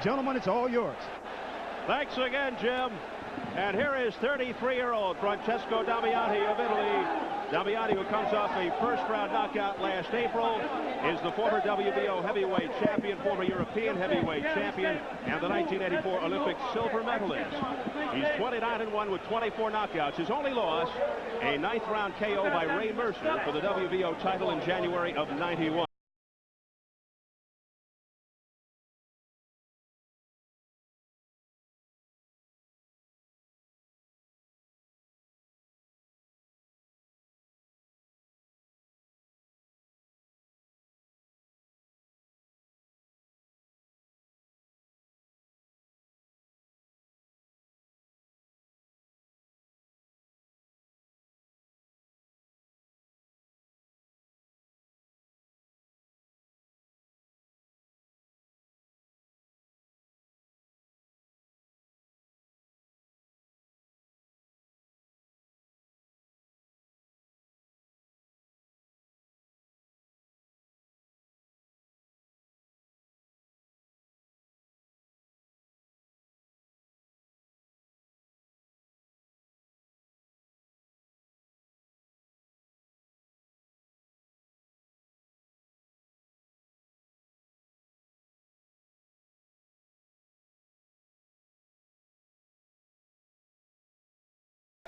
Gentlemen, it's all yours. Thanks again, Jim. And here is 33-year-old Francesco Damiani of Italy. Damiani, who comes off a first-round knockout last April, is the former WBO heavyweight champion, former European heavyweight champion, and the 1984 Olympic silver medalist. He's 29-1 with 24 knockouts. His only loss, a ninth-round KO by Ray Mercer for the WBO title in January of '91.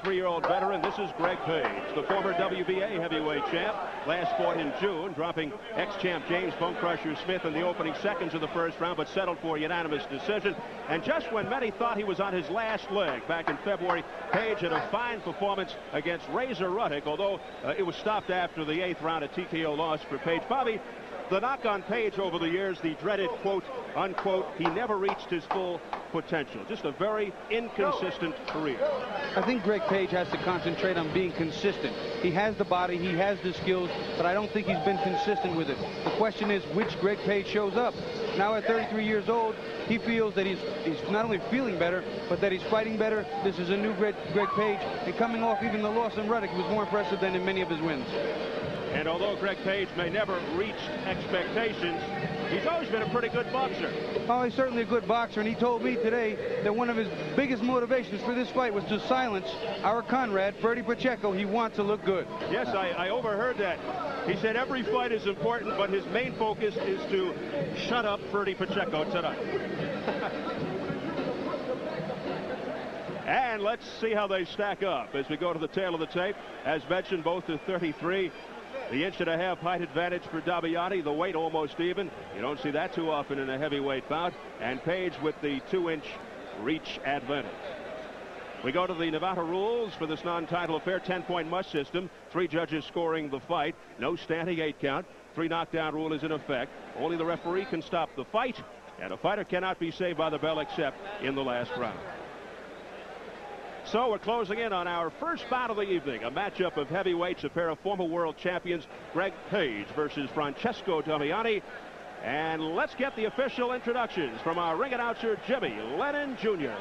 Three-year-old veteran, this is Greg Page, the former WBA heavyweight champ. Last fought in June, dropping ex-champ James Bone Crusher Smith in the opening seconds of the first round, but settled for a unanimous decision. And just when many thought he was on his last leg back in February, Page had a fine performance against Razor Ruddock, although it was stopped after the 8th round, a TKO loss for Page. Bobby, the knock on Page over the years, the dreaded quote, unquote, he never reached his full potential. Just a very inconsistent career. I think Greg Page has to concentrate on being consistent. He has the body, he has the skills, but I don't think he's been consistent with it. The question is which Greg Page shows up. Now at 33 years old, he feels that he's not only feeling better, but that he's fighting better. This is a new Greg Page, and coming off even the loss in Ruddock was more impressive than in many of his wins. And although Greg Page may never reach expectations, he's always been a pretty good boxer. Oh, he's certainly a good boxer, and he told me today that one of his biggest motivations for this fight was to silence our Conrad, Freddie Pacheco. He wants to look good. Yes, I overheard that. He said every fight is important, but his main focus is to shut up Freddie Pacheco tonight. And let's see how they stack up as we go to the tail of the tape. As mentioned, both are 33. The inch-and-a-half height advantage for Damiani, the weight almost even. You don't see that too often in a heavyweight bout. And Page with the 2-inch reach advantage. We go to the Nevada rules for this non-title affair. 10-point must system. 3 judges scoring the fight. No standing 8 count. 3 knockdown rule is in effect. Only the referee can stop the fight. And a fighter cannot be saved by the bell except in the last round. So we're closing in on our first bout of the evening, a matchup of heavyweights, a pair of former world champions, Greg Page versus Francesco Damiani. And let's get the official introductions from our ring announcer, Jimmy Lennon Jr.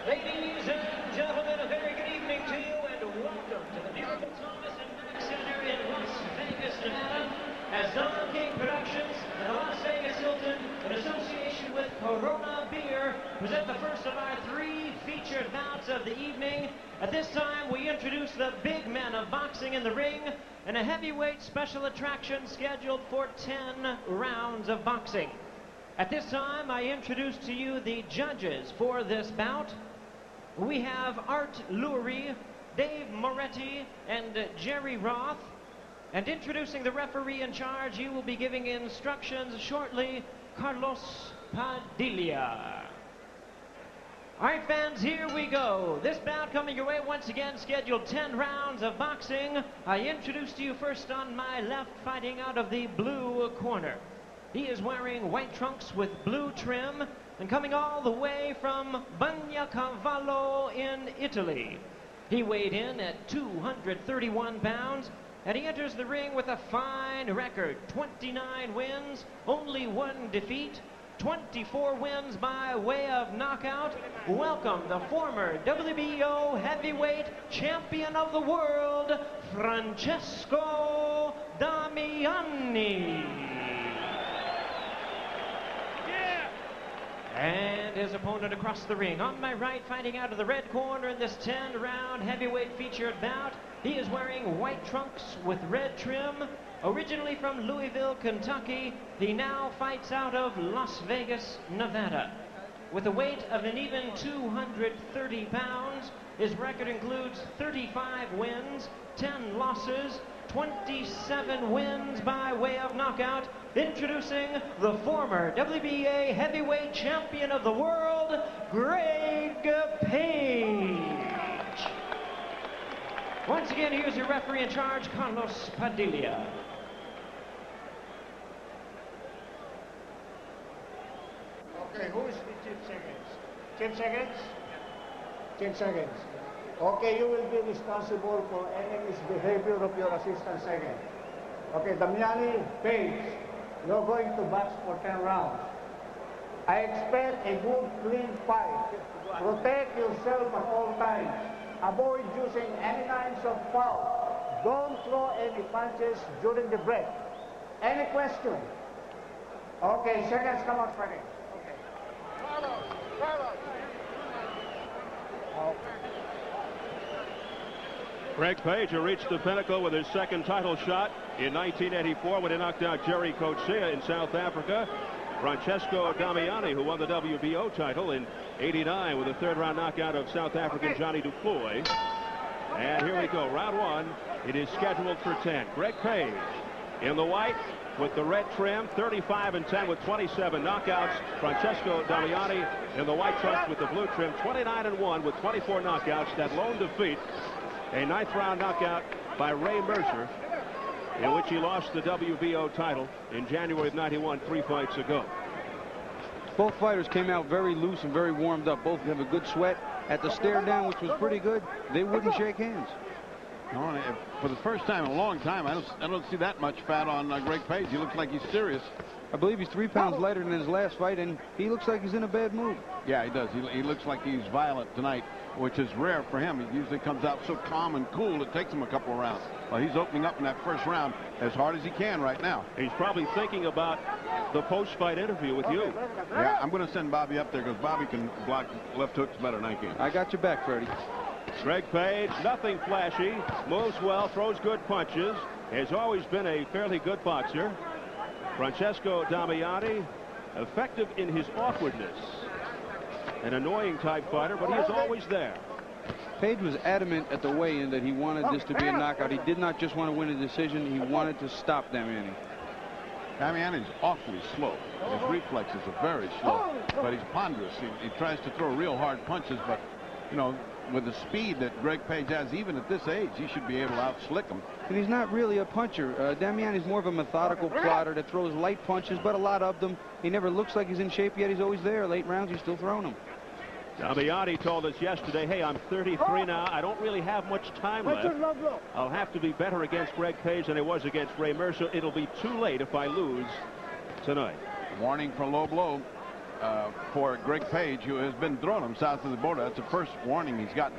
Ladies and gentlemen, a very good evening to you, and welcome to the beautiful Thomas and Mack Center in Las Vegas, Nevada, as Don King Productions and the Las Vegas Hilton, in association with Corona Beer, present the first of our 3 featured bouts of the evening. At this time, we introduce the big men of boxing in the ring and a heavyweight special attraction scheduled for 10 rounds of boxing. At this time, I introduce to you the judges for this bout. We have Art Lurie, Dave Moretti, and Jerry Roth. And introducing the referee in charge, he will be giving instructions shortly, Carlos Padilla. All right, fans, here we go. This bout coming your way once again, scheduled 10 rounds of boxing. I introduce to you first on my left, fighting out of the blue corner. He is wearing white trunks with blue trim and coming all the way from Bagnacavallo in Italy. He weighed in at 231 pounds. And he enters the ring with a fine record, 29 wins, only 1 defeat, 24 wins by way of knockout. Welcome the former WBO heavyweight champion of the world, Francesco Damiani. Damiani. And his opponent across the ring. On my right, fighting out of the red corner in this 10-round heavyweight featured bout, he is wearing white trunks with red trim. Originally from Louisville, Kentucky, he now fights out of Las Vegas, Nevada. With a weight of an even 230 pounds, his record includes 35 wins, 10 losses, 27 wins by way of knockout. Introducing the former WBA heavyweight champion of the world, Greg Page. Once again, here's your referee in charge, Carlos Padilla. Okay, who is the 10 seconds? 10 seconds? 10 seconds. Okay, you will be responsible for any misbehavior of your assistant second. Okay, Damiani, Page, you're going to box for 10 rounds. I expect a good, clean fight. Protect yourself at all times. Avoid using any kinds of foul. Don't throw any punches during the break. Any question? Okay, seconds come out fighting. Okay. Carlos. Greg Page, who reached the pinnacle with his second title shot in 1984 when he knocked out Jerry Coetzee in South Africa. Francesco Damiani, who won the WBO title in '89 with a third-round knockout of South African Johnny Dufoy. And here we go, round one. It is scheduled for 10. Greg Page in the white with the red trim, 35-10 with 27 knockouts. Francesco Damiani in the white trunks with the blue trim, 29-1 with 24 knockouts. That lone defeat, a ninth-round knockout by Ray Mercer, in which he lost the WBO title in January of '91, 3 fights ago. Both fighters came out very loose and very warmed up. Both have a good sweat. At the stare down, which was pretty good, they wouldn't shake hands. No, for the first time in a long time, I don't see that much fat on Greg Page. He looks like he's serious. I believe he's 3 pounds lighter than his last fight, and he looks like he's in a bad mood. Yeah, he does. He looks like he's violent tonight, which is rare for him. He usually comes out so calm and cool, it takes him a couple of rounds. Well, he's opening up in that first round as hard as he can right now. He's probably thinking about the post-fight interview with you. Yeah, I'm going to send Bobby up there because Bobby can block left hooks better than I can. I got your back, Freddie. Greg Page, nothing flashy, moves well, throws good punches, has always been a fairly good boxer. Francesco Damiani, effective in his awkwardness. An annoying type fighter, but he is always there. Page was adamant at the weigh-in that he wanted this to be a knockout. He did not just want to win a decision. He wanted to stop Damiani. Damiani's awfully slow. His reflexes are very slow, but he's ponderous. He tries to throw real hard punches, but, you know, with the speed that Greg Page has, even at this age, he should be able to out-slick him. And he's not really a puncher. Damiani's more of a methodical plotter that throws light punches, but a lot of them. He never looks like he's in shape, yet he's always there. Late rounds, he's still throwing them. Damiani told us yesterday, hey, I'm 33 now. I don't really have much time left. I'll have to be better against Greg Page than I was against Ray Mercer. It'll be too late if I lose tonight. Warning for low blow for Greg Page, who has been throwing him south of the border. That's the first warning he's gotten.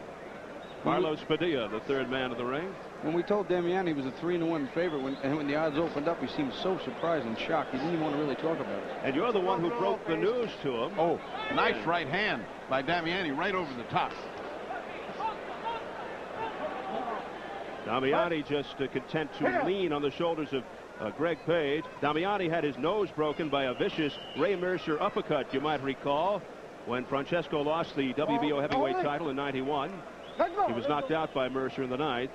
Carlos Padilla, the third man of the ring. When we told Damiani he was a 3-1 favorite, when the odds opened up, he seemed so surprised and shocked. He didn't even want to really talk about it. And you're the one who broke the news to him. Oh, nice right hand by Damiani right over the top. Damiani just content to lean on the shoulders of Greg Page. Damiani had his nose broken by a vicious Ray Mercer uppercut, you might recall, when Francesco lost the WBO heavyweight title in '91. He was knocked out by Mercer in the ninth.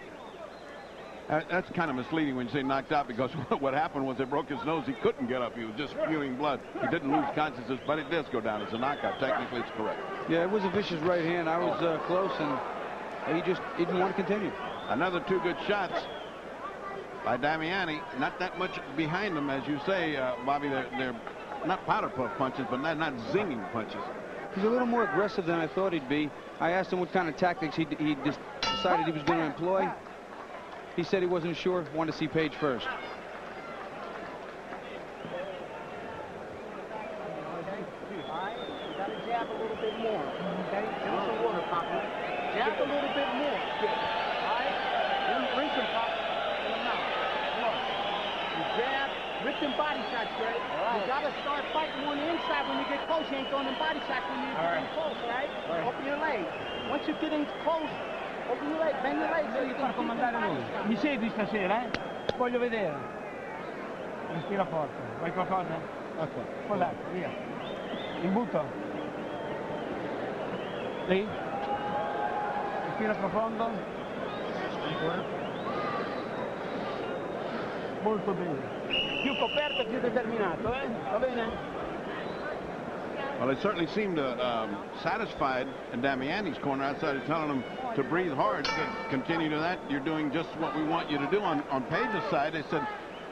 That's kind of misleading when you say knocked out, because what happened was they broke his nose. He couldn't get up. He was just spewing blood. He didn't lose consciousness, but it does go down as a knockout. Technically, it's correct. Yeah, it was a vicious right hand. I was close, and he just didn't want to continue. Another 2 good shots by Damiani. Not that much behind him, as you say, Bobby. They're not powder puff punches, but not zinging punches. He's a little more aggressive than I thought he'd be. I asked him what kind of tactics he decided he was going to employ. He said he wasn't sure, wanted to see Page first. You got to jab a little bit more. Okay? Give us some water, Papa. Jab a little bit more. All right? Bring some pop in the mouth. Come on. You With them body shots, Greg. You gotta start fighting on the inside when you get close. You ain't throwing them body shots when you get in close, all right? Open your legs. Once you get in close, open your legs, bend your legs. Devi far comandare lui. Mi segui stasera, Voglio vedere. Respira forte. Vuoi qualcosa? Ok. Con l'acqua, via. Il butto. Lì. Respira profondo. Ancora. Molto bene. Più coperto, più determinato, Va bene? Well, it certainly seemed satisfied in Damiani's corner outside of telling him to breathe hard. Said, continue to that. You're doing just what we want you to do. On Page's side, they said,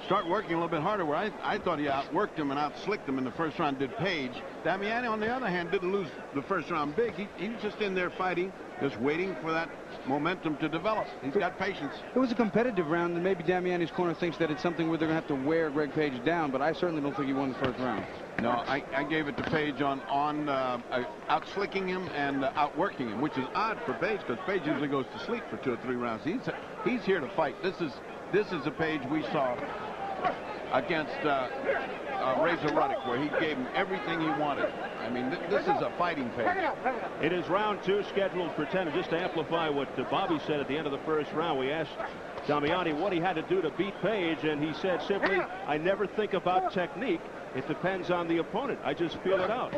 start working a little bit harder. Where I thought he outworked him and outslicked him in the first round, did Page. Damiani, on the other hand, didn't lose the first round big. He was just in there fighting, just waiting for that momentum to develop. He's got patience. It was a competitive round, and maybe Damiani's corner thinks that it's something where they're going to have to wear Greg Page down, but I certainly don't think he won the first round. No, I gave it to Page on outslicking him and outworking him, which is odd for Page because Page usually goes to sleep for 2 or 3 rounds. He's here to fight. This is a Page we saw against Razor Ruddock, where he gave him everything he wanted. I mean, this is a fighting Page. It is round 2 scheduled for 10. And just to amplify what Bobby said at the end of the first round, we asked Damiani what he had to do to beat Page, and he said simply, I never think about technique. It depends on the opponent. I just feel it out.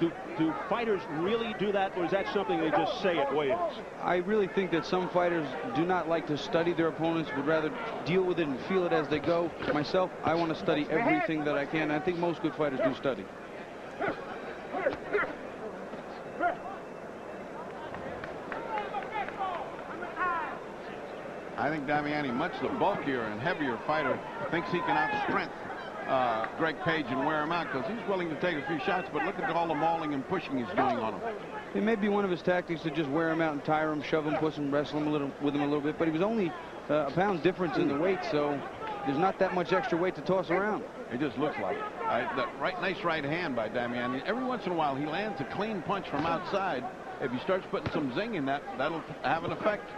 Do fighters really do that, or is that something they just say it way is? I really think that some fighters do not like to study their opponents, would rather deal with it and feel it as they go. Myself, I want to study everything that I can. I think most good fighters do study. I think Damiani, much the bulkier and heavier fighter, thinks he can outstrength Greg Page and wear him out because he's willing to take a few shots, but look at all the mauling and pushing he's doing on him. It may be one of his tactics to just wear him out and tire him, shove him, push him, wrestle him with him a little bit, but he was only a pound difference in the weight, so there's not that much extra weight to toss around. It just looks like it. Nice right hand by Damiani. Every once in a while he lands a clean punch from outside. If he starts putting some zing in that, that'll have an effect.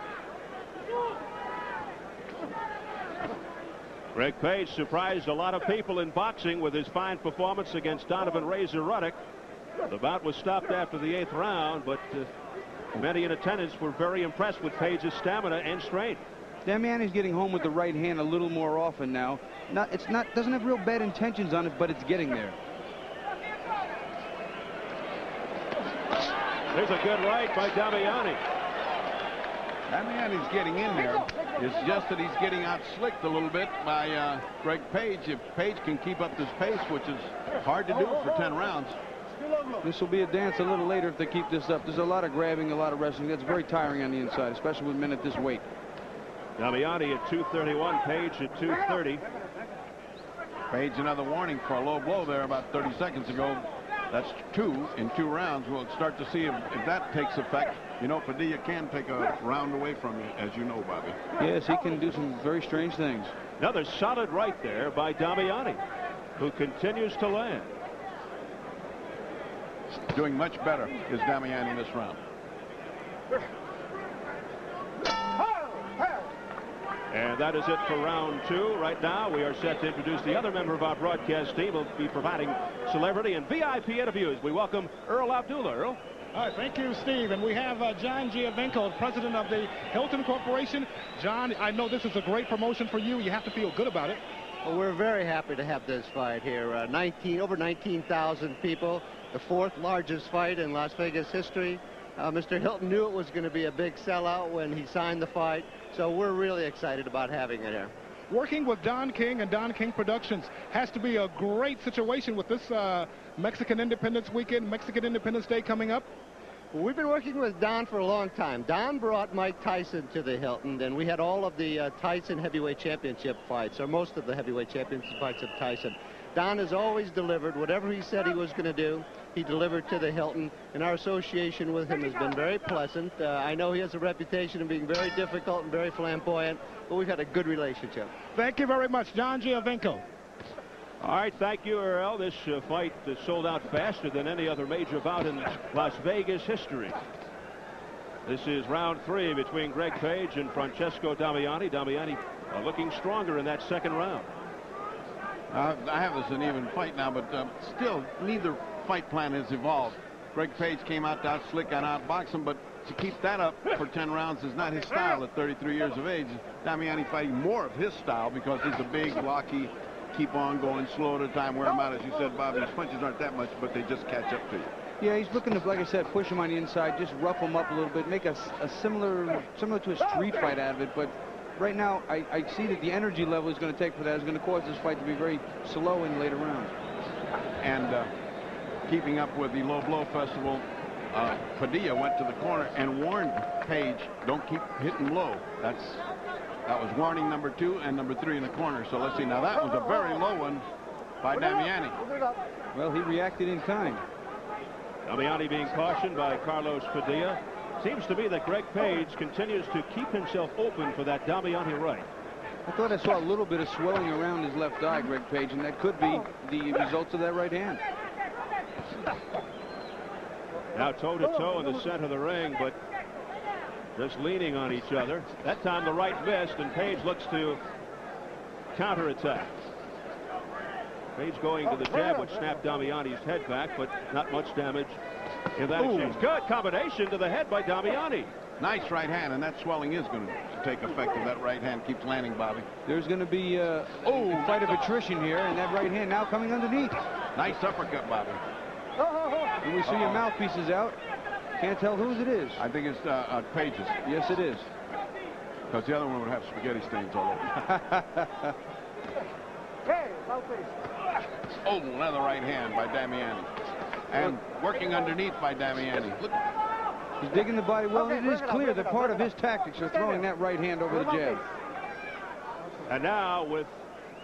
Greg Page surprised a lot of people in boxing with his fine performance against Donovan Razor Ruddock. The bout was stopped after the 8th round, but many in attendance were very impressed with Page's stamina and strength. Damiani's getting home with the right hand a little more often now. Doesn't have real bad intentions on it, but it's getting there. There's a good right by Damiani. Damiani's getting in there. It's just that he's getting outslicked a little bit by Greg Page. If Page can keep up this pace, which is hard to do for 10 rounds. This will be a dance a little later if they keep this up. There's a lot of grabbing, a lot of wrestling. That's very tiring on the inside, especially with men at this weight. Damiani at 231, Page at 230. Page another warning for a low blow there about 30 seconds ago. That's 2 in 2 rounds. We'll start to see if that takes effect. You know, Padilla can take a round away from you, as you know, Bobby. Yes, he can do some very strange things. Another solid right there by Damiani, who continues to land. Doing much better is Damiani this round. And that is it for round 2. Right now, we are set to introduce the other member of our broadcast team. We'll be providing celebrity and VIP interviews. We welcome Earl Abdullah. Earl. All right, thank you, Steve. And we have John Giovinco, president of the Hilton Corporation. John, I know this is a great promotion for you. You have to feel good about it. Well, we're very happy to have this fight here. Over 19,000 people, the 4th largest fight in Las Vegas history. Mr. Hilton knew it was going to be a big sellout when he signed the fight, so we're really excited about having it here. Working with Don King and Don King Productions has to be a great situation with this Mexican Independence Weekend, Mexican Independence Day coming up. Well, we've been working with Don for a long time. Don brought Mike Tyson to the Hilton, and we had all of the Tyson heavyweight championship fights, or most of the heavyweight championship fights of Tyson. Don has always delivered. Whatever he said he was going to do, he delivered to the Hilton, and our association with him has been very pleasant. I know he has a reputation of being very difficult and very flamboyant, but we've had a good relationship. Thank you very much, John Giovinco. All right, thank you, Earl. This fight sold out faster than any other major bout in Las Vegas history. This is round 3 between Greg Page and Francesco Damiani. Damiani looking stronger in that second round. I have this an even fight now, but still, neither fight plan has evolved. Greg Page came out to out-slick and outbox him, but to keep that up for 10 rounds is not his style at 33 years of age. Damiani fighting more of his style because he's a big, blocky, keep on going slow at a time, wear him out. As you said, Bobby, his punches aren't that much, but they just catch up to you. Yeah, he's looking to, like I said, push him on the inside, just rough him up a little bit, make a similar to a street fight out of it. But right now, I see that the energy level is going to take for that is going to cause this fight to be very slow in later rounds. And keeping up with the low blow festival, Padilla went to the corner and warned Page, don't keep hitting low. That was warning number 2 and number 3 in the corner. So let's see. Now that was a very low one by Damiani. Well, he reacted in kind. Damiani being cautioned by Carlos Padilla. Seems to be that Greg Page continues to keep himself open for that Damiani right. I thought I saw a little bit of swelling around his left eye, Greg Page, and that could be the results of that right hand. Now toe-to-toe in the center of the ring, but just leaning on each other. That time the right missed, and Page looks to counterattack. Page going to the jab, which snapped Damiani's head back, but not much damage in that exchange. Good combination to the head by Damiani. Nice right hand, and that swelling is going to take effect if that right hand keeps landing, Bobby. There's going to be a fight of attrition here, and that right hand now coming underneath. Nice uppercut, Bobby. And we see your mouthpieces out. Can't tell whose it is. I think it's Page's. Yes, it is. Because the other one would have spaghetti stains all over. Hey, mouthpiece. Oh, another right hand by Damiani. And working underneath by Damiani. Look. He's digging the body well. It is clear that part of his tactics are throwing that right hand over the jab. And now, with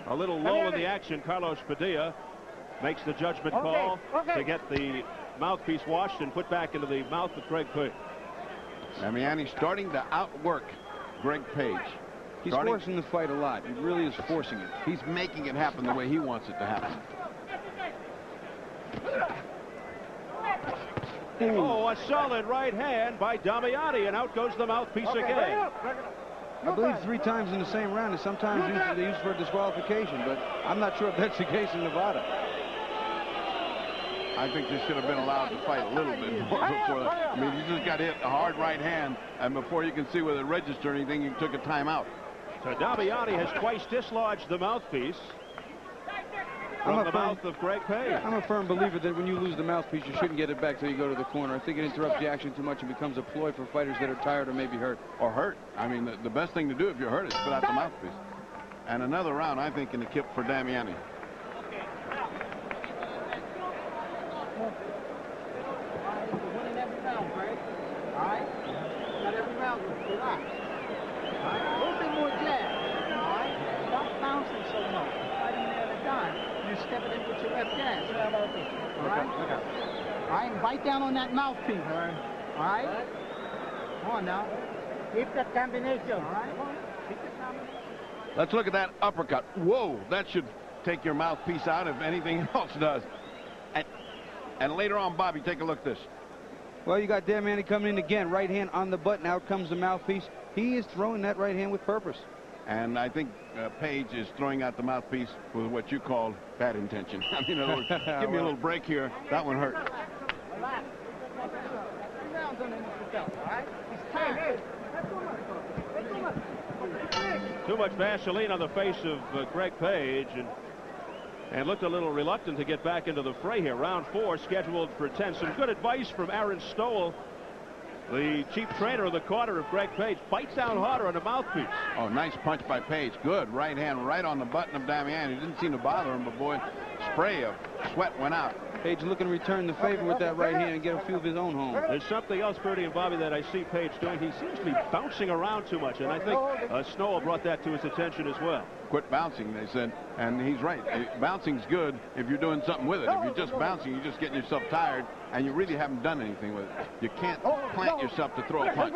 a little low in the action, Carlos Padilla makes the judgment call to get the mouthpiece washed and put back into the mouth of Greg Page. Damiani starting to outwork Greg Page. He's forcing the fight a lot. He really is forcing it. He's making it happen the way he wants it to happen. Oh, a solid right hand by Damiani, and out goes the mouthpiece again. I believe 3 times in the same round, and sometimes they use for disqualification, but I'm not sure if that's the case in Nevada. I think they should have been allowed to fight a little bit more before that. I mean, you just got hit a hard right hand, and before you can see whether it registered anything, you took a timeout. So Damiani has twice dislodged the mouthpiece from the mouth of Greg Page. I'm a firm believer that when you lose the mouthpiece, you shouldn't get it back till you go to the corner. I think it interrupts the action too much and becomes a ploy for fighters that are tired or maybe hurt. Or hurt. I mean, the best thing to do if you're hurt is put out the mouthpiece. And another round, I think, in the kip for Damiani. Winning every round, Greg. All right? Not every round, relax. All right? A little bit more jab. All right? Stop bouncing so much. Fighting there at a time. You're stepping in with your left jab. All right? All right? And bite down on that mouthpiece. All right? All right? Come on now. Keep that combination. All right? Keep the combination. Let's look at that uppercut. Whoa, that should take your mouthpiece out if anything else does. And later on, Bobby, take a look at this. Well, you got Damiani coming in again. Right hand on the button. Out comes the mouthpiece. He is throwing that right hand with purpose. And I think Page is throwing out the mouthpiece with what you call bad intention. I mean, in other words, give me a little break here. That one hurt. Relax. 3 rounds underneath the belt, all right? He's tired. Too much Vaseline on the face of Greg Page, and looked a little reluctant to get back into the fray here. Round 4 scheduled for 10. Some good advice from Aaron Stowell, the chief trainer of the corner of Greg Page. Bites down harder on the mouthpiece. Oh, nice punch by Page. Good right hand right on the button of Damiani. It didn't seem to bother him, but boy, spray of sweat went out. Page looking to return the favor with that right hand and get a few of his own home. There's something else, Bertie and Bobby, that I see Page doing. He seems to be bouncing around too much, and I think Stowell brought that to his attention as well. Quit bouncing, they said, and he's right. Bouncing's good if you're doing something with it. If you're just bouncing, you're just getting yourself tired, and you really haven't done anything with it. You can't plant yourself to throw a punch.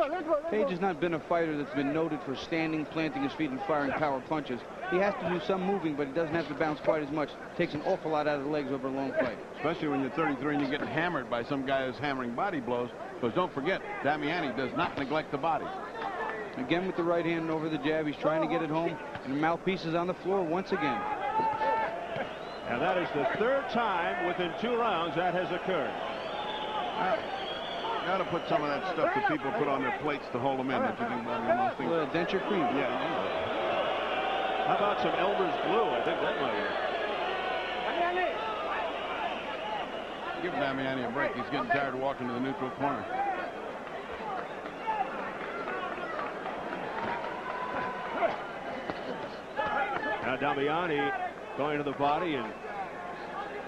Page has not been a fighter that's been noted for standing, planting his feet, and firing power punches. He has to do some moving, but he doesn't have to bounce quite as much. Takes an awful lot out of the legs over a long fight. Especially when you're 33 and you're getting hammered by some guy who's hammering body blows. Because don't forget, Damiani does not neglect the body. Again with the right hand over the jab. He's trying to get it home, and the mouthpiece is on the floor once again. And that is the third time within 2 rounds that has occurred. Got to put some of that stuff that people put on their plates to hold them in. Don't you think, Bobby? Denture cream. Yeah. How about some Elmer's glue? I think that might work. Give Damiani a break. He's getting tired of walking to the neutral corner. Now Damiani going to the body, and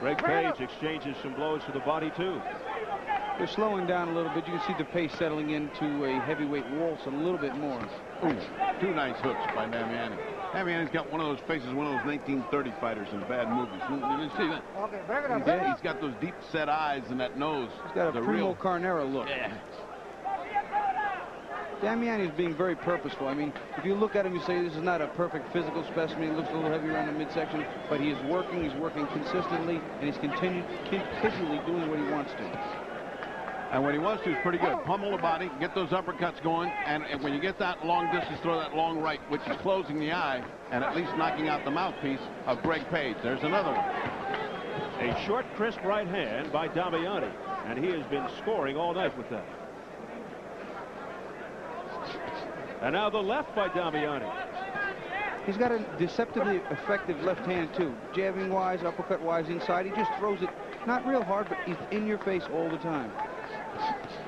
Greg Page exchanges some blows to the body too. They're slowing down a little bit. You can see the pace settling into a heavyweight waltz a little bit more. Ooh, 2 nice hooks by Damiani. Damiani's got one of those faces, one of those 1930 fighters in bad movies. You see that? Yeah, he's got those deep set eyes and that nose. He's got a Primo Carnera look. Yeah. Damiani is being very purposeful. I mean, if you look at him, you say this is not a perfect physical specimen. He looks a little heavy around the midsection, but he is working. He's working consistently, and he's continually doing what he wants to. And what he wants to is pretty good. Pummel the body, get those uppercuts going, and when you get that long distance, throw that long right, which is closing the eye and at least knocking out the mouthpiece of Greg Page. There's another one. A short, crisp right hand by Damiani, and he has been scoring all night with that. And now the left by Damiani. He's got a deceptively effective left hand, too. Jabbing wise, uppercut wise inside. He just throws it not real hard, but he's in your face all the time.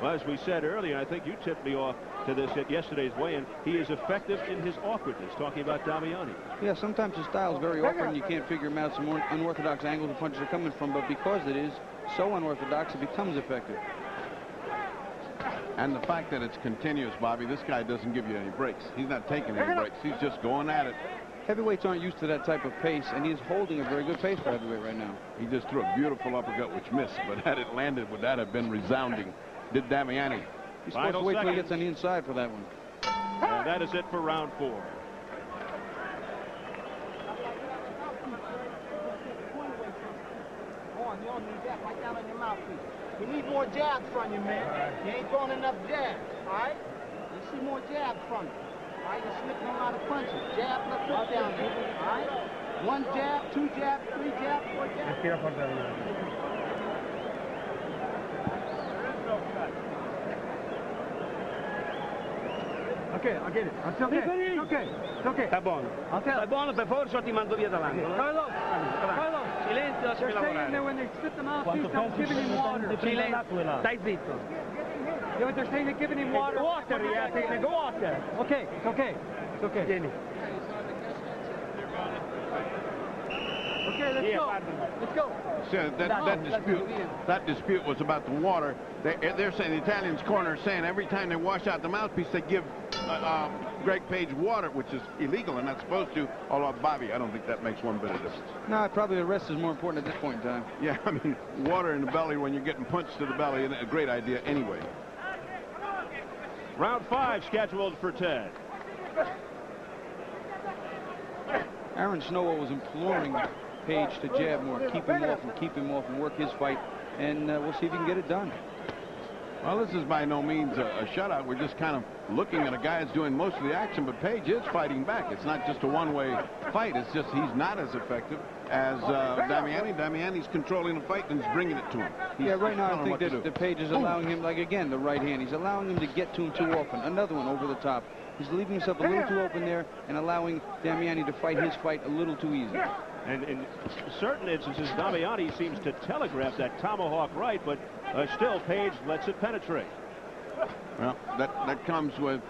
Well, as we said earlier, I think you tipped me off to this at yesterday's weigh-in. He is effective in his awkwardness, talking about Damiani. Yeah, sometimes his style is very awkward, and you can't figure him out. Some more unorthodox angles the punches are coming from, but because it is so unorthodox, it becomes effective. And the fact that it's continuous, Bobby, this guy doesn't give you any breaks. He's not taking any breaks. He's just going at it. Heavyweights aren't used to that type of pace, and he's holding a very good pace for heavyweight right now. He just threw a beautiful uppercut, which missed, but had it landed, would that have been resounding? Did Damiani. He's supposed to wait till he gets on the inside for that one. And that is it for round 4. You don't need that right down on your mouthpiece. You need more jabs from you, man. You ain't throwing enough jabs, all right? You see more jabs from you. All right, you're slipping a lot of punches. Jab, left hook down there, all right? 1 jab, 2 jabs, 3 jabs, 4 jabs. Ok, I'll get it. It's okay. It's okay. It's okay. Sta buono. Sta buono, per forza o ti mando via dall'angolo. Carlos, Carlos. Silenzio, lasciami lavorare. When they spit them out, they're giving him water. Silenzio, stai zitto. Yeah, but they're saying they're giving him water. Water, yeah, go water. Okay, it's okay. It's okay. Vieni. Okay, let's go. Let's go. So that dispute was about the water. They're saying, the Italians' corner saying every time they wash out the mouthpiece, they give Greg Page water, which is illegal and not supposed to. Although, Bobby, I don't think that makes one bit of difference. No, probably the rest is more important at this point in time. Yeah, I mean, water in the belly when you're getting punched to the belly is a great idea anyway. Round 5 scheduled for 10. Aaron Snow was imploring Page to jab more, keep him off and work his fight, and we'll see if he can get it done. Well, this is by no means a shutout. We're just kind of looking at a guy that's doing most of the action, but Page is fighting back. It's not just a one-way fight. It's just he's not as effective as Damiani. Damiani's controlling the fight and he's bringing it to him. Yeah, right now I think that the Page is allowing him, like again, the right hand. He's allowing him to get to him too often. Another one over the top. He's leaving himself a little too open there and allowing Damiani to fight his fight a little too easy. And in certain instances, Damiani seems to telegraph that tomahawk right, but still Page lets it penetrate. Well, that comes with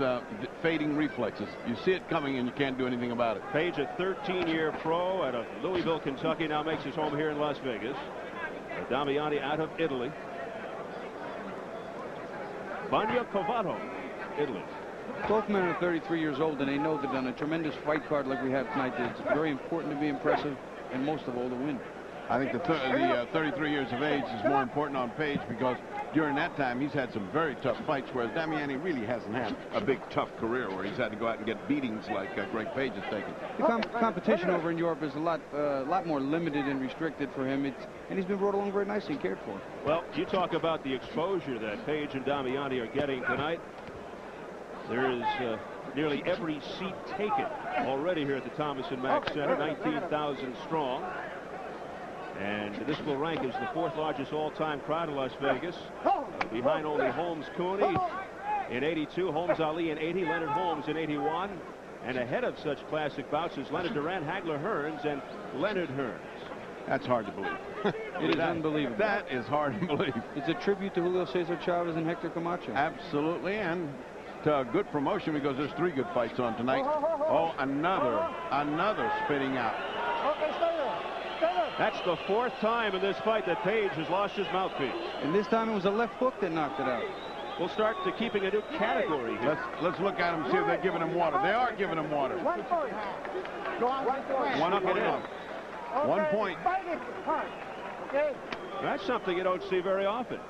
fading reflexes. You see it coming and you can't do anything about it. Page, a 13-year pro out of Louisville, Kentucky, now makes his home here in Las Vegas. Damiani out of Italy. Bagno Covato, Italy. Both men are 33 years old, and they know that on a tremendous fight card like we have tonight, it's very important to be impressive, and most of all, to win. I think the 33 years of age is more important on Page because during that time he's had some very tough fights, whereas Damiani really hasn't had a big tough career where he's had to go out and get beatings like Greg Page has taken. The competition over in Europe is a lot more limited and restricted for him, and he's been brought along very nicely and cared for. Well, you talk about the exposure that Page and Damiani are getting tonight. There is nearly every seat taken already here at the Thomas and Mack Center, 19,000 strong. And this will rank as the 4th largest all-time crowd in Las Vegas, behind only Holmes Cooney in 82, Holmes Ali in 80, Leonard Holmes in 81, and ahead of such classic bouts as Leonard Duran, Hagler Hearns, and Leonard Hearns. That's hard to believe. It is unbelievable. That is hard to believe. It's a tribute to Julio Cesar Chavez and Hector Camacho. Absolutely, and to a good promotion because there's 3 good fights on tonight. Oh, another spitting out. That's the 4th time in this fight that Page has lost his mouthpiece. And this time it was a left hook that knocked it out. We'll start to keeping a new category here. Let's look at them, see if they're giving him water. They are giving him water. 1 point. Go on, 1 point. 1 point. 1 point. Okay. That's something you don't see very often.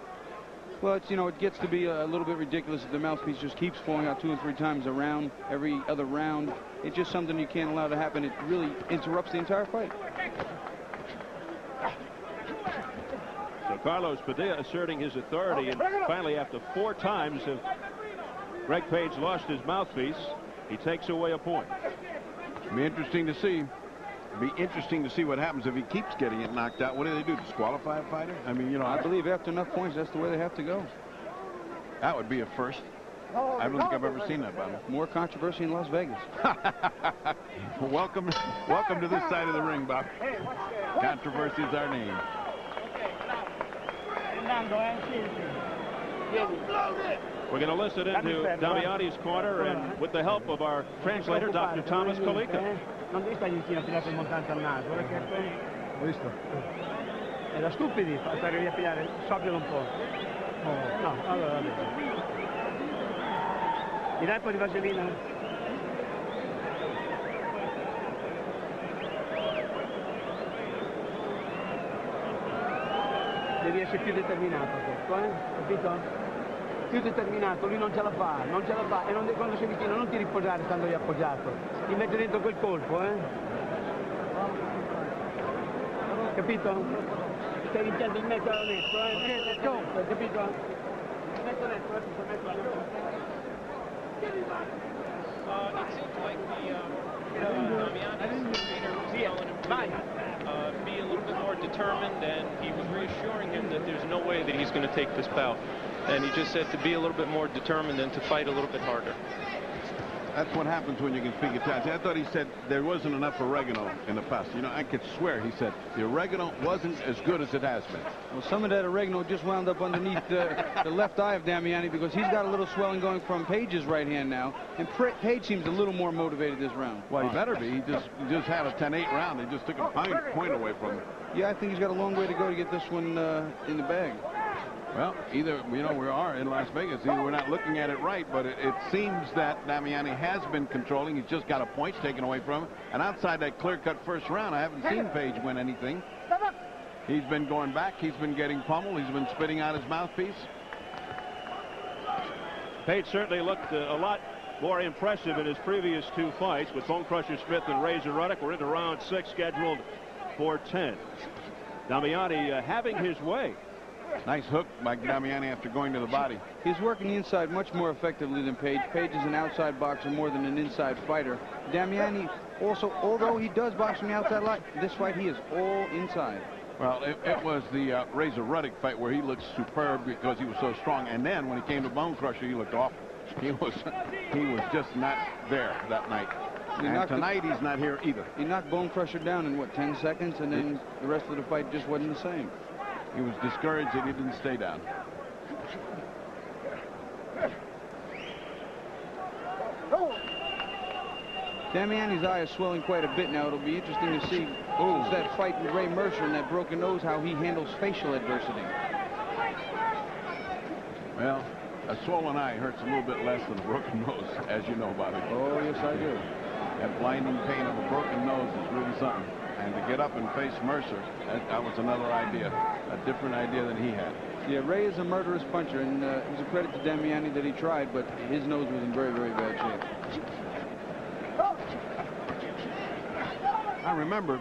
Well, it's, you know, it gets to be a little bit ridiculous if the mouthpiece just keeps falling out 2 or 3 times around every other round. It's just something you can't allow to happen. It really interrupts the entire fight. So Carlos Padilla asserting his authority, and finally, after 4 times of Greg Page lost his mouthpiece, he takes away a point. It'll be interesting to see. It'll be interesting to see what happens if he keeps getting it knocked out. What do they do? Disqualify a fighter? I mean, you know, I believe after enough points, that's the way they have to go. That would be a first. I don't think I've ever seen that, Bob. More controversy in Las Vegas. Welcome to this side of the ring, Bob. Controversy is our name. We're going to listen into Damiani's corner, and with the help of our translator, Dr. Thomas Kolika. Non devi stare vicino a pigliare il montante al naso, perché ho visto. È da stupidi stare lì a pigliare, soffialo un po'. No, allora vabbè. Mi dai un po' di vaselina? Devi essere più determinato, capito? Più determinato, lui non ce la fa, e quando sei vicino non ti riposare stando lì appoggiato, ti metti dentro quel colpo, capito? Stai iniziando il mettere netto, capito? Il metto netto, It seems like Damiani's trainer was telling him to be a little bit more determined, and he was reassuring him that there's no way that he's going to take this bout. And he just said to be a little bit more determined and to fight a little bit harder. That's what happens when you can speak Italian. I thought he said there wasn't enough oregano in the pasta. You know, I could swear he said the oregano wasn't as good as it has been. Well, some of that oregano just wound up underneath the left eye of Damiani, because he's got a little swelling going from Page's right hand now, and Page seems a little more motivated this round. Well, he better be. He just had a 10-8 round. They just took a point away from him. Yeah, I think he's got a long way to go to get this one in the bag. Well, either, you know, we are in Las Vegas. Either we're not looking at it right, but it seems that Damiani has been controlling. He's just got a point taken away from him. And outside that clear-cut first round, I haven't seen Page win anything. He's been going back. He's been getting pummeled. He's been spitting out his mouthpiece. Page certainly looked a lot more impressive in his previous 2 fights with Bone Crusher Smith and Razor Ruddock. We're into round 6, scheduled for 10. Damiani having his way. Nice hook by Damiani after going to the body. He's working the inside much more effectively than Page. Page is an outside boxer more than an inside fighter. Damiani also, although he does box from the outside line, this fight he is all inside. Well, it was the Razor Ruddock fight where he looked superb because he was so strong. And then when he came to Bone Crusher, he looked awful. He was just not there that night. And tonight he's not here either. He knocked Bone Crusher down in, what, 10 seconds? And then the rest of the fight just wasn't the same. He was discouraged and he didn't stay down. Damiani's eye is swelling quite a bit now. It'll be interesting to see that fight with Ray Mercer and that broken nose, how he handles facial adversity. Well, a swollen eye hurts a little bit less than a broken nose, as you know, Bobby. Oh, yes, I do. That blinding pain of a broken nose is really something. And to get up and face Mercer, that was another idea, a different idea than he had. Yeah, Ray is a murderous puncher, and it was a credit to Damiani that he tried, but his nose was in very, very bad shape. I remember,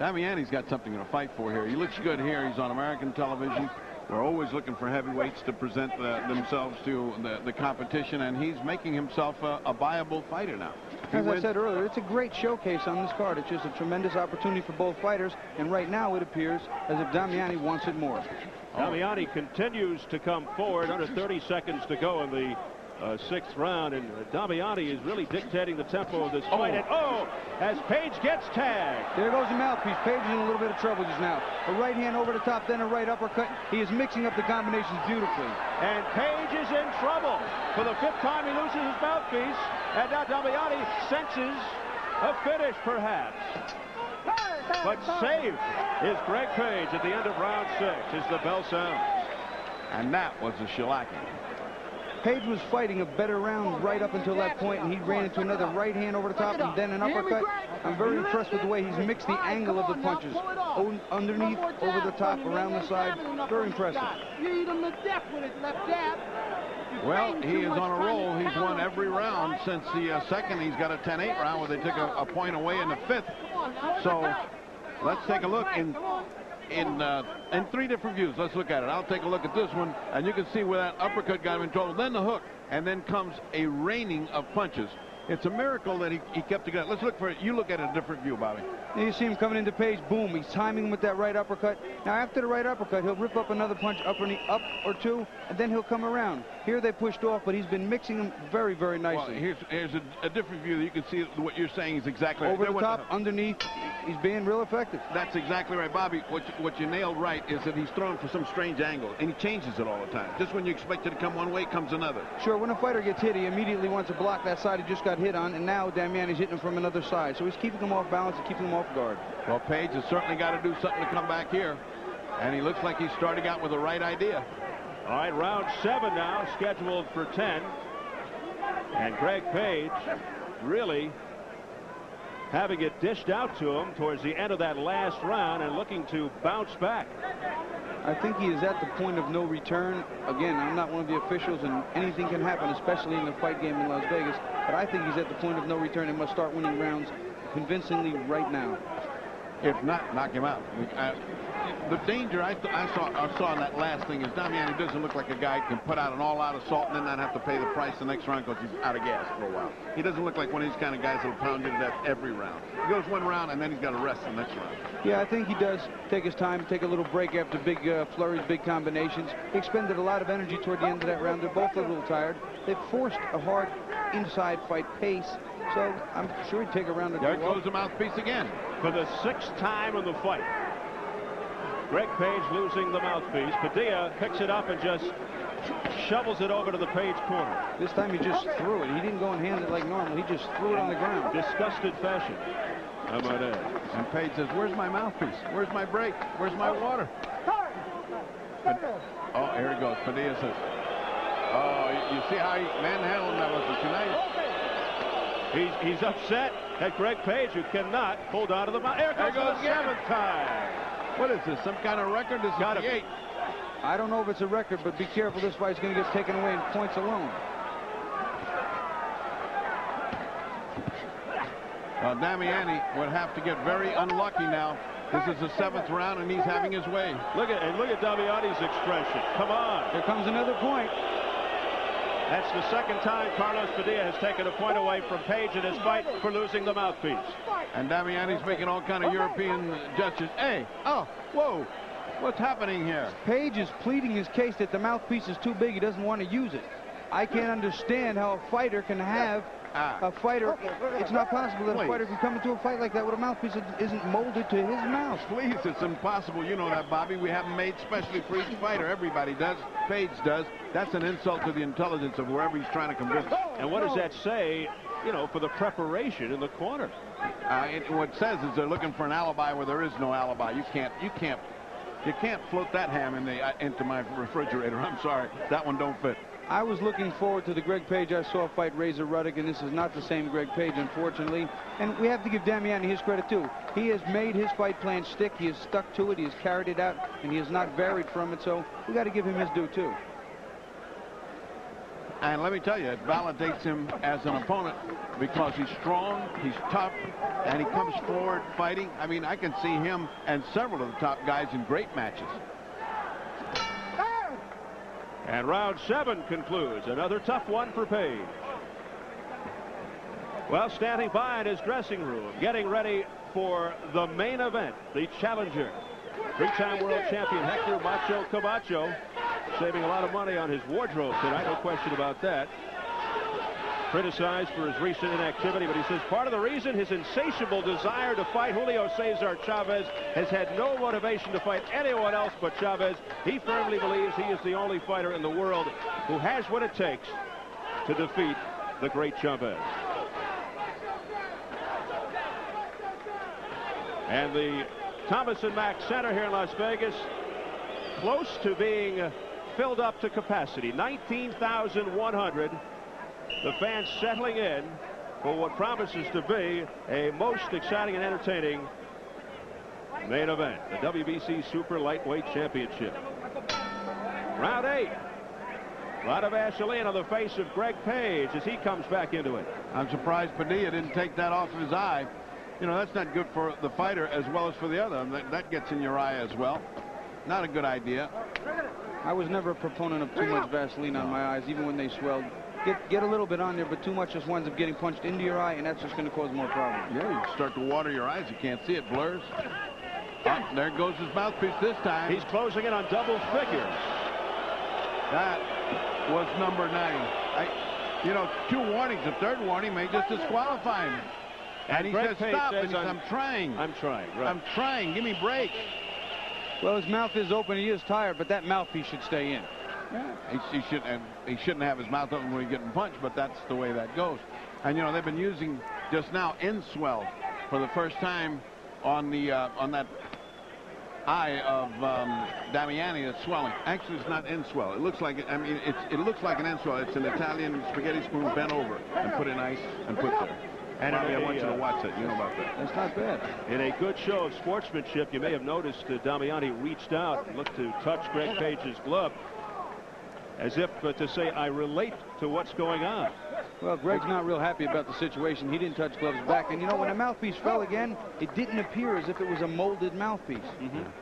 Damiani's got something to fight for here. He looks good here. He's on American television. We're always looking for heavyweights to present themselves to the competition, and he's making himself a viable fighter now. As I said earlier, it's a great showcase on this card. It's just a tremendous opportunity for both fighters, and right now it appears as if Damiani wants it more. Damiani continues to come forward. Under 30 seconds to go in the 6th round, and Damiani is really dictating the tempo of this fight. And as Page gets tagged. There goes the mouthpiece. Page is in a little bit of trouble just now. A right hand over the top, then a right uppercut. He is mixing up the combinations beautifully. And Page is in trouble. For the 5th time, he loses his mouthpiece, and now Damiani senses a finish, perhaps. But safe is Greg Page at the end of round 6 as the bell sounds. And that was a shellacking. Page was fighting a better round right up until that point, and he ran into another right hand over the top and then an uppercut. I'm very impressed with the way he's mixed the angle of the punches. Underneath, over the top, around the side. Very impressive. You eat him to death with his left jab. Well, he is on a roll. He's won every round since the second. He's got a 10-8 round where they took a point away in the 5th. So let's take a look in 3 different views. Let's look at it. I'll take a look at this one, and you can see where that uppercut got him in trouble. Then the hook, and then comes a raining of punches. It's a miracle that he kept together. Let's look for it. You look at a different view, Bobby. And you see him coming into Page. Boom. He's timing him with that right uppercut. Now, after the right uppercut, he'll rip up another punch up or two, and then he'll come around. Here they pushed off, but he's been mixing them very, very nicely. Well, here's a different view. You can see what you're saying is exactly right. Over the top, underneath, he's being real effective. That's exactly right, Bobby. What you nailed right is that he's throwing for some strange angle, and he changes it all the time. Just when you expect it to come one way, it comes another. Sure, when a fighter gets hit, he immediately wants to block that side he just got hit on, and now Damiani's hitting him from another side. So he's keeping him off balance and keeping him off guard. Well, Page has certainly got to do something to come back here, and he looks like he's starting out with the right idea. All right, round 7 now, scheduled for 10. And Greg Page really having it dished out to him towards the end of that last round and looking to bounce back. I think he is at the point of no return. Again, I'm not one of the officials, and anything can happen, especially in the fight game in Las Vegas. But I think he's at the point of no return and must start winning rounds convincingly right now. If not, knock him out. The danger I saw in that last thing is Damiani doesn't look like a guy who can put out an all-out assault and then not have to pay the price the next round because he's out of gas for a while. He doesn't look like one of these kind of guys that will pound you to death every round. He goes one round and then he's got to rest the next round. Yeah, I think he does take his time, take a little break after big flurries, big combinations. He expended a lot of energy toward the end of that round. They're both a little tired. They've forced a hard inside fight pace, so I'm sure he'd take a round or two. There goes the mouthpiece again. For the 6th time in the fight, Greg Page losing the mouthpiece. Padilla picks it up and just shovels it over to the Page corner. This time he just threw it. He didn't go and hand it like normal. He just threw it on the ground. Disgusted fashion. How about that? And Page says, where's my mouthpiece? Where's my break? Where's my water? Oh, here he goes. Padilla says, oh, you see how he manhandled him? That was tonight. He's upset at Greg Page, who cannot hold on to the mouth. There goes the 7th time. What is this, some kind of record? This Got is the 8th. I don't know if it's a record, but be careful. This fight's going to get taken away in points alone. Damiani would have to get very unlucky now. This is the 7th round, and he's having his way. Look at Damiani's expression. Come on. Here comes another point. That's the 2nd time Carlos Padilla has taken a point away from Page in his fight for losing the mouthpiece. And Damiani's making all kind of European gestures. Hey, oh, whoa, what's happening here? Page is pleading his case that the mouthpiece is too big. He doesn't want to use it. I can't understand how a fighter can have a fighter. It's not possible that a fighter can come into a fight like that with a mouthpiece that isn't molded to his mouth. Please, it's impossible. You know that, Bobby. We have them made specially for each fighter. Everybody does. Page does. That's an insult to the intelligence of whoever he's trying to convince. And what does that say, you know, for the preparation in the corner? What it says is they're looking for an alibi where there is no alibi. You can't float that ham into my refrigerator. I'm sorry. That one don't fit. I was looking forward to the Greg Page I saw fight Razor Ruddock, and this is not the same Greg Page, unfortunately. And we have to give Damiani his credit, too. He has made his fight plan stick. He has stuck to it. He has carried it out, and he has not varied from it. So we got to give him his due, too. And let me tell you, it validates him as an opponent because he's strong, he's tough, and he comes forward fighting. I mean, I can see him and several of the top guys in great matches. And round 7 concludes. Another tough one for Page. Well, standing by in his dressing room, getting ready for the main event, the challenger. Three-time world champion Hector Macho Camacho, saving a lot of money on his wardrobe tonight, no question about that. Criticized for his recent inactivity, but he says part of the reason his insatiable desire to fight Julio Cesar Chavez has had no motivation to fight anyone else but Chavez. He firmly believes he is the only fighter in the world who has what it takes to defeat the great Chavez. And the Thomas and Mack Center here in Las Vegas, close to being filled up to capacity, 19,100. The fans settling in for what promises to be a most exciting and entertaining main event, the WBC Super Lightweight Championship. Round 8. A lot of Vaseline on the face of Greg Page as he comes back into it. I'm surprised Padilla didn't take that off of his eye. You know, that's not good for the fighter as well as for the other. That gets in your eye as well. Not a good idea. I was never a proponent of too much Vaseline on my eyes, even when they swelled. Get a little bit on there, but too much just winds up getting punched into your eye, and that's just going to cause more problems. Yeah, you start to water your eyes. You can't see it, blurs. Oh, there goes his mouthpiece this time. He's closing in on double figures. That was number 9. You know, 2 warnings. The third warning may just disqualify him. And he says, stop, and he says, I'm trying. I'm trying, right. I'm trying. Give me a break. Well, his mouth is open. He is tired, but that mouthpiece should stay in. Yeah, he shouldn't have his mouth open when he's getting punched, but that's the way that goes. And you know, they've been using just now Inswell for the first time on the on that eye of Damiani that's swelling. Actually, it's not Inswell. It looks like it looks like an Inswell. It's an Italian spaghetti spoon bent over and put in ice and put there. And Bobby, I want you to watch that. You know about that. That's not bad. In a good show of sportsmanship, you may have noticed Damiani reached out and looked to touch Greg Page's glove, as if to say, I relate to what's going on. Well, Greg's not real happy about the situation. He didn't touch gloves back. And, you know, when the mouthpiece fell again, it didn't appear as if it was a molded mouthpiece.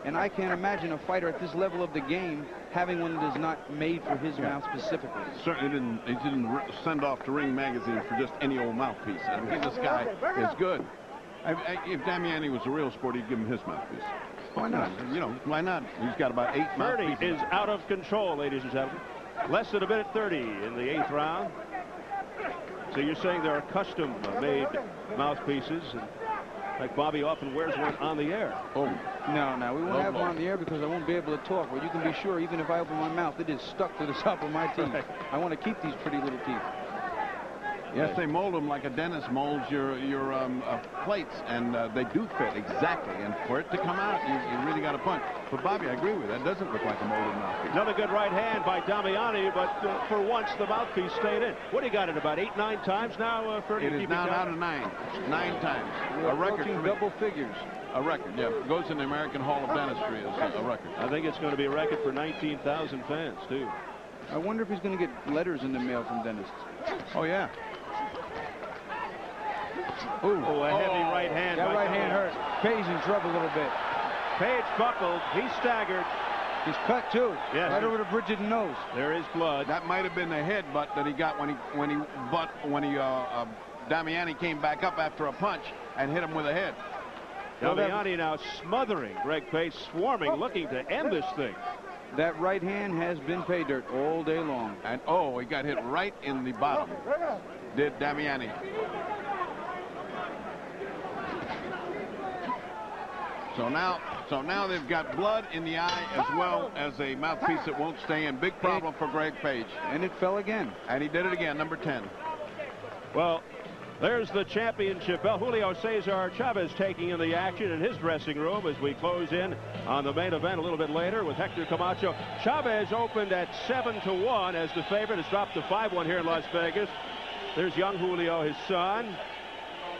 And I can't imagine a fighter at this level of the game having one that is not made for his mouth specifically. Certainly he didn't send off to Ring Magazine for just any old mouthpiece. I mean, this guy is good. If Damiani was a real sport, he'd give him his mouthpiece. Why not? You know, why not? He's got about 8 mouthpieces. 30 is out of control, ladies and gentlemen. Less than a minute 30 in the 8th round. So you're saying there are custom-made mouthpieces, and like Bobby often wears one on the air. Oh, no, we won't have one on the air because I won't be able to talk. Well, you can be sure, even if I open my mouth, it is stuck to the top of my teeth. Right. I want to keep these pretty little teeth. Yes, they mold them like a dentist molds your plates, and they do fit exactly. And for it to come out, you really got to punch. But Bobby, I agree with you. That doesn't look like a molded mouthpiece. Another good right hand by Damiani, but for once the mouthpiece stayed in. What, he got it about 8, 9 times now? It is now out of 9. 9 times. We're a record for double figures. A record, yeah. Goes in the American Hall of Dentistry as a record. I think it's going to be a record for 19,000 fans, too. I wonder if he's going to get letters in the mail from dentists. Oh, yeah. Ooh, a heavy right hand. That right hand hurt. Page in trouble a little bit. Page buckled. He staggered. He's cut too. Yes. Right over the bridge of the nose. There is blood. That might have been the headbutt that he got when Damiani came back up after a punch and hit him with a head. Damiani now smothering Greg Page, swarming, looking to end this thing. That right hand has been pay dirt all day long. And he got hit right in the bottom. Did Damiani. So now they've got blood in the eye as well as a mouthpiece that won't stay in. Big problem for Greg Page. And it fell again. And he did it again, number 10. Well, there's the championship bell. Julio Cesar Chavez taking in the action in his dressing room as we close in on the main event a little bit later with Hector Camacho. Chavez opened at 7-1 as the favorite. Has dropped to 5-1 here in Las Vegas. There's young Julio, his son.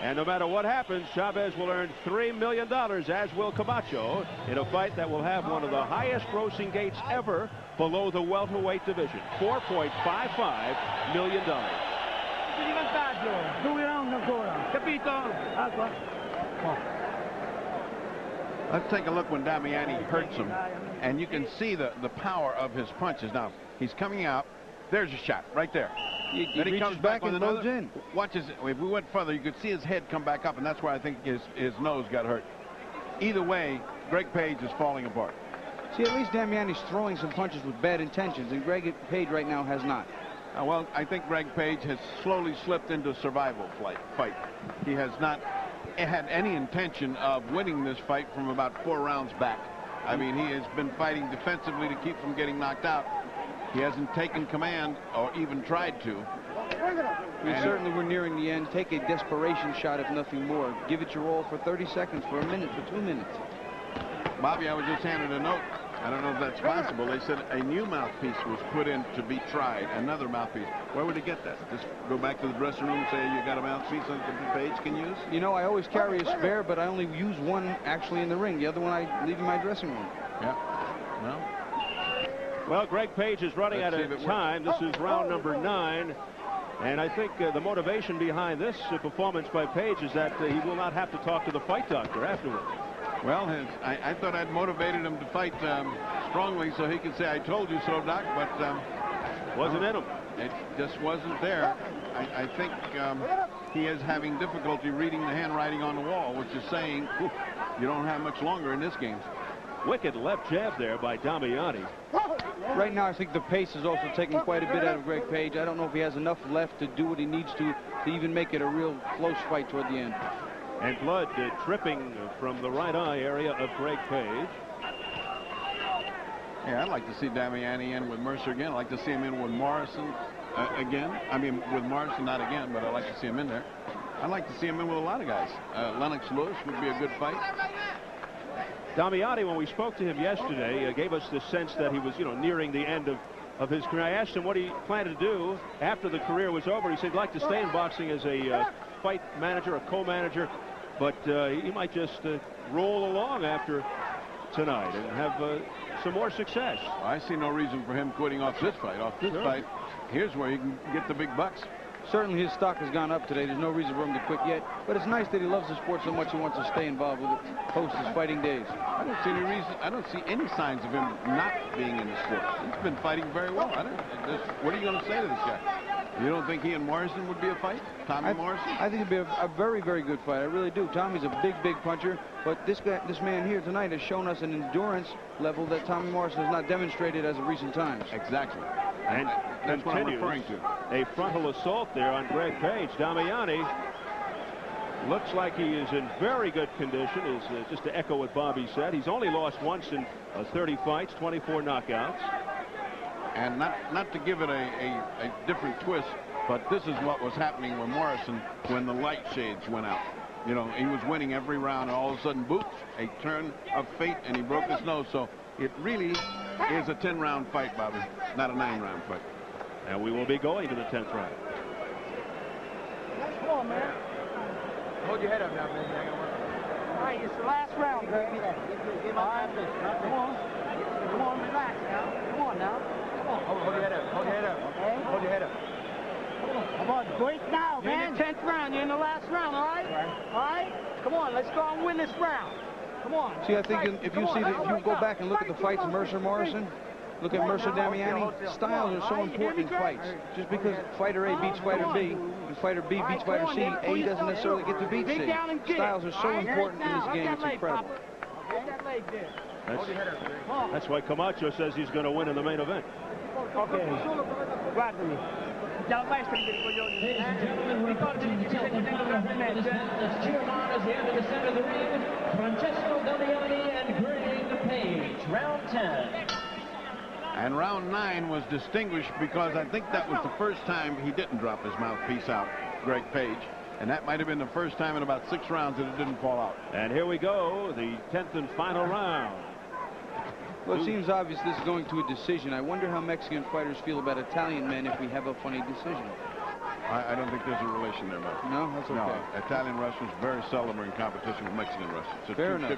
And no matter what happens, Chavez will earn $3 million, as will Camacho, in a fight that will have one of the highest grossing gates ever below the welterweight division. $4.55 million. Let's take a look when Damiani hurts him, and you can see the power of his punches. Now, he's coming out. There's a shot right there. He then he reaches comes back with and loads another. in. Watch his, if we went further, you could see his head come back up, and that's where I think his nose got hurt. Either way, Greg Page is falling apart. See, at least Damiani's throwing some punches with bad intentions, and Greg Page right now has not. Well, I think Greg Page has slowly slipped into a survival fight. He has not had any intention of winning this fight from about 4 rounds back. I mean, he has been fighting defensively to keep from getting knocked out. He hasn't taken command or even tried to. We certainly were nearing the end. Take a desperation shot, if nothing more. Give it your all for 30 seconds, for a minute, for 2 minutes. Bobby, I was just handed a note. I don't know if that's possible. They said a new mouthpiece was put in to be tried. Another mouthpiece. Where would he get that? Just go back to the dressing room and say you got a mouthpiece that Page can use? You know, I always carry a spare, but I only use one actually in the ring. The other one I leave in my dressing room. Yeah. Well, Greg Page is running out of time. This is round number 9. And I think the motivation behind this performance by Page is that he will not have to talk to the fight doctor afterwards. Well, I thought I'd motivated him to fight strongly so he could say, I told you so, Doc, but wasn't in him. It just wasn't there. I think he is having difficulty reading the handwriting on the wall, which is saying you don't have much longer in this game. Wicked left jab there by Damiani. Right now, I think the pace is also taking quite a bit out of Greg Page. I don't know if he has enough left to do what he needs to even make it a real close fight toward the end. And blood dripping from the right eye area of Greg Page. Yeah, I'd like to see Damiani in with Mercer again. I'd like to see him in with Morrison again. I mean, with Morrison, not again, but I'd like to see him in there. I'd like to see him in with a lot of guys. Lennox Lewis would be a good fight. Damiani, when we spoke to him yesterday, gave us the sense that he was, nearing the end of his career. I asked him what he planned to do after the career was over. He said he'd like to stay in boxing as a fight manager, a co-manager, but he might just roll along after tonight and have some more success. I see no reason for him quitting off this fight. Off this fight, here's where he can get the big bucks. Certainly his stock has gone up today. There's no reason for him to quit yet. But it's nice that he loves the sport so much he wants to stay involved with it post his fighting days. I don't see any reason. I don't see any signs of him not being in the sport. He's been fighting very well. What are you going to say to this guy? You don't think he and Morrison would be a fight? Tommy Morrison? I think it'd be a very, very good fight. I really do. Tommy's a big, big puncher. But this man here tonight has shown us an endurance level that Tommy Morrison has not demonstrated as of recent times. Exactly. And that's what I'm referring to. A frontal assault there on Greg Page. Damiani looks like he is in very good condition. Is just to echo what Bobby said. He's only lost once in 30 fights, 24 knockouts. And not to give it a different twist, but this is what was happening with Morrison when the light shades went out. He was winning every round, and all of a sudden, boop, a turn of fate, and he broke his nose. So it really is a 10-round fight, Bobby, not a 9-round fight. And we will be going to the 10th round. Come on, man. Hold your head up now, baby. All right, it's the last round, baby. All right, come on. Come on, relax now. Come on now. Hold your head up. Hold your head up. Okay. Hold your head up. Come on, quick now, You're man. in the 10th round. You're in the last round, all right? All right? Come on, let's go and win this round. Come on. See, I think if you go back and look at the fights of Mercer Morrison, look at Mercer Damiani, styles are so important in fights. Just because fighter A beats fighter B and fighter B beats fighter C, A doesn't necessarily get to beat C. Styles are so important in this game, it's incredible. That's why Camacho says he's going to win in the main event. Okay. Guardami. Già vai a stringere i coglioni. Ladies and gentlemen, we're about to introduce the representatives as cheer on as we enter the center of the ring, Francesco Damiani and Greg Page, round 10. And round 9 was distinguished because I think that was the first time he didn't drop his mouthpiece out, Greg Page. And that might have been the first time in about 6 rounds that it didn't fall out. And here we go, the 10th and final round. Well, it seems obvious this is going to a decision. I wonder how Mexican fighters feel about Italian men if we have a funny decision. I don't think there's a relation there, Bob. No, that's okay. No, Italian wrestlers very seldom are in competition with Mexican wrestlers. So fair enough.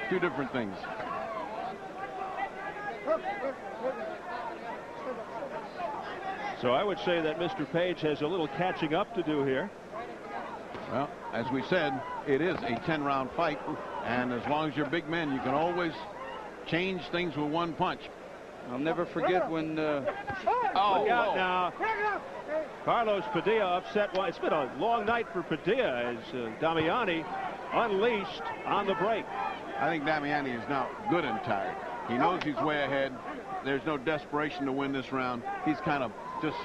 Two different things. So I would say that Mr. Page has a little catching up to do here. Well, as we said, it is a 10-round fight, and as long as you're big men, you can always change things with one punch. I'll never forget when... Look out now. Carlos Padilla upset. Well, it's been a long night for Padilla as Damiani unleashed on the break. I think Damiani is now good and tired. He knows he's way ahead. There's no desperation to win this round. He's kind of just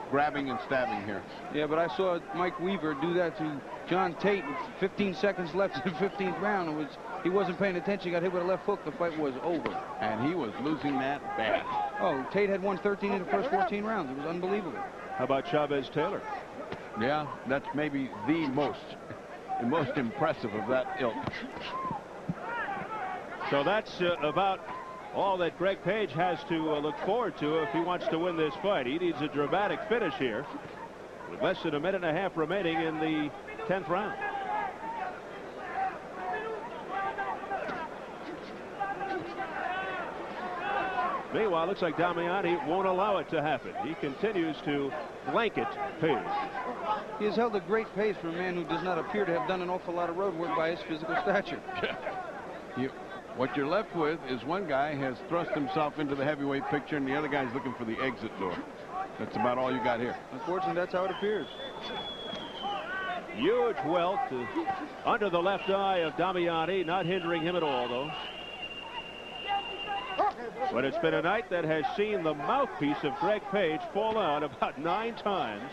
grabbing and stabbing here. Yeah, but I saw Mike Weaver do that to John Tate with 15 seconds left in the 15th round. He wasn't paying attention. He got hit with a left hook. The fight was over. And he was losing that bad. Oh, Tate had won 13 in the first 14 rounds. It was unbelievable. How about Chavez Taylor? Yeah, that's maybe the most impressive of that ilk. So that's about all that Greg Page has to look forward to if he wants to win this fight. He needs a dramatic finish here with less than a minute and a half remaining in the 10th round. Meanwhile, it looks like Damiani won't allow it to happen. He continues to blanket Page. He has held a great pace for a man who does not appear to have done an awful lot of road work by his physical stature. What you're left with is one guy has thrust himself into the heavyweight picture and the other guy's looking for the exit door. That's about all you got here. Unfortunately, that's how it appears. Huge welt under the left eye of Damiani, not hindering him at all, though. But it's been a night that has seen the mouthpiece of Greg Page fall out about 9 times.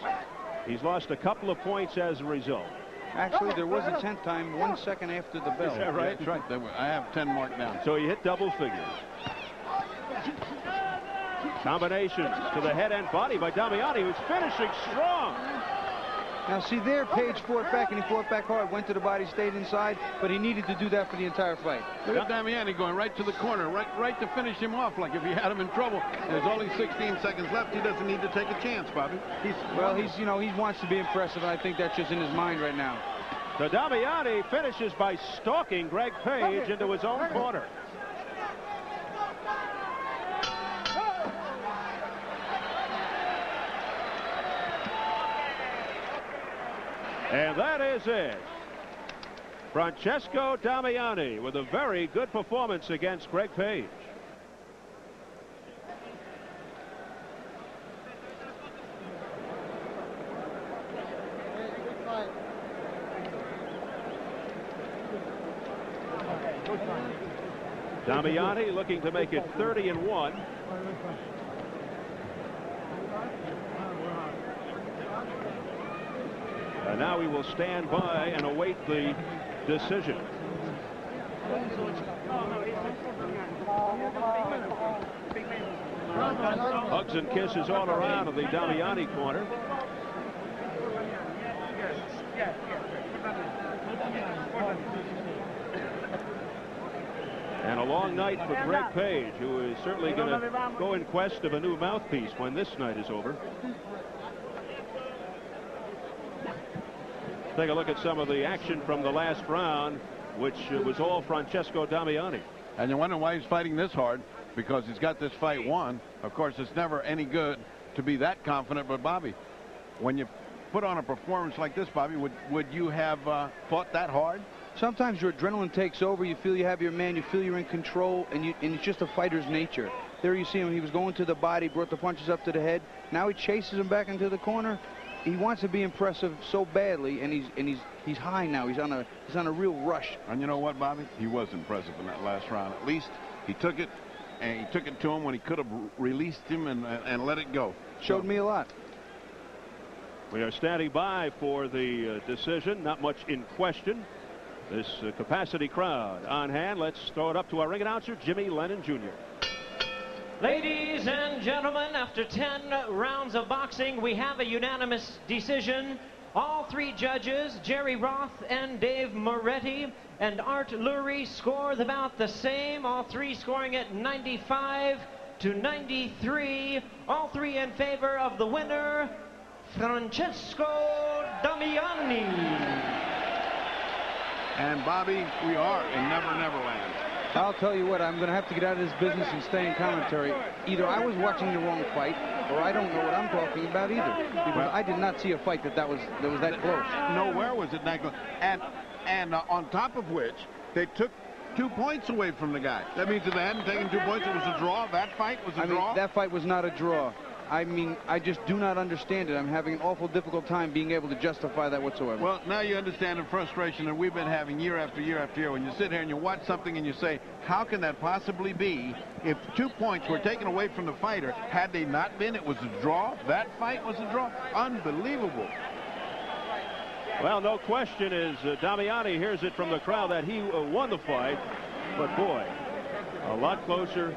He's lost a couple of points as a result. Actually, there was a 10th time 1 second after the bell. Is that right? Yeah, that's right. I have 10 marked down. So he hit double figures. Combinations to the head and body by Damiani, who's finishing strong. Now, see there, Page fought back, and he fought back hard. Went to the body, stayed inside, but he needed to do that for the entire fight. Look at Damiani going right to the corner, right to finish him off. Like if he had him in trouble, there's only 16 seconds left. He doesn't need to take a chance, Bobby. He wants to be impressive, and I think that's just in his mind right now. So Damiani finishes by stalking Greg Page into his own corner. And that is it. Francesco Damiani with a very good performance against Greg Page. Damiani looking to make it 30-1. And now we will stand by and await the decision. Hugs and kisses all around of the Damiani corner. And a long night for Greg Page, who is certainly going to go in quest of a new mouthpiece when this night is over. Take a look at some of the action from the last round, which was all Francesco Damiani. And you wonder why he's fighting this hard, because he's got this fight won. Of course, it's never any good to be that confident, but Bobby, when you put on a performance like this, Bobby, would you have fought that hard? Sometimes your adrenaline takes over. You feel you have your man. You feel you're in control, and it's just a fighter's nature. There you see him. He was going to the body, brought the punches up to the head. Now he chases him back into the corner. He wants to be impressive so badly, and he's high now. He's on a real rush. And you know what, Bobby? He was impressive in that last round. At least he took it, and he took it to him when he could have released him and let it go. Showed me a lot. We are standing by for the decision. Not much in question. This capacity crowd on hand. Let's throw it up to our ring announcer, Jimmy Lennon Jr. Ladies and gentlemen, after 10 rounds of boxing, we have a unanimous decision. All 3 judges, Jerry Roth and Dave Moretti and Art Lurie, scored about the same. All 3 scoring at 95 to 93. All 3 in favor of the winner, Francesco Damiani. And Bobby, we are in Never Never Land. I'll tell you what, I'm going to have to get out of this business and stay in commentary. Either I was watching the wrong fight, or I don't know what I'm talking about either. Because I did not see a fight that was that close. Nowhere was it that close. And on top of which, they took 2 points away from the guy. That means if they hadn't taken 2 points, it was a draw. That fight was a draw. That fight was not a draw. I mean, I just do not understand it. I'm having an awful difficult time being able to justify that whatsoever. Well, now you understand the frustration that we've been having year after year after year. When you sit here and you watch something and you say, how can that possibly be if 2 points were taken away from the fighter? Had they not been, it was a draw. That fight was a draw. Unbelievable. Well, no question is Damiani hears it from the crowd that he won the fight. But, boy, a lot closer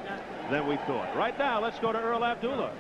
than we thought. Right now, let's go to Earl Abdullah.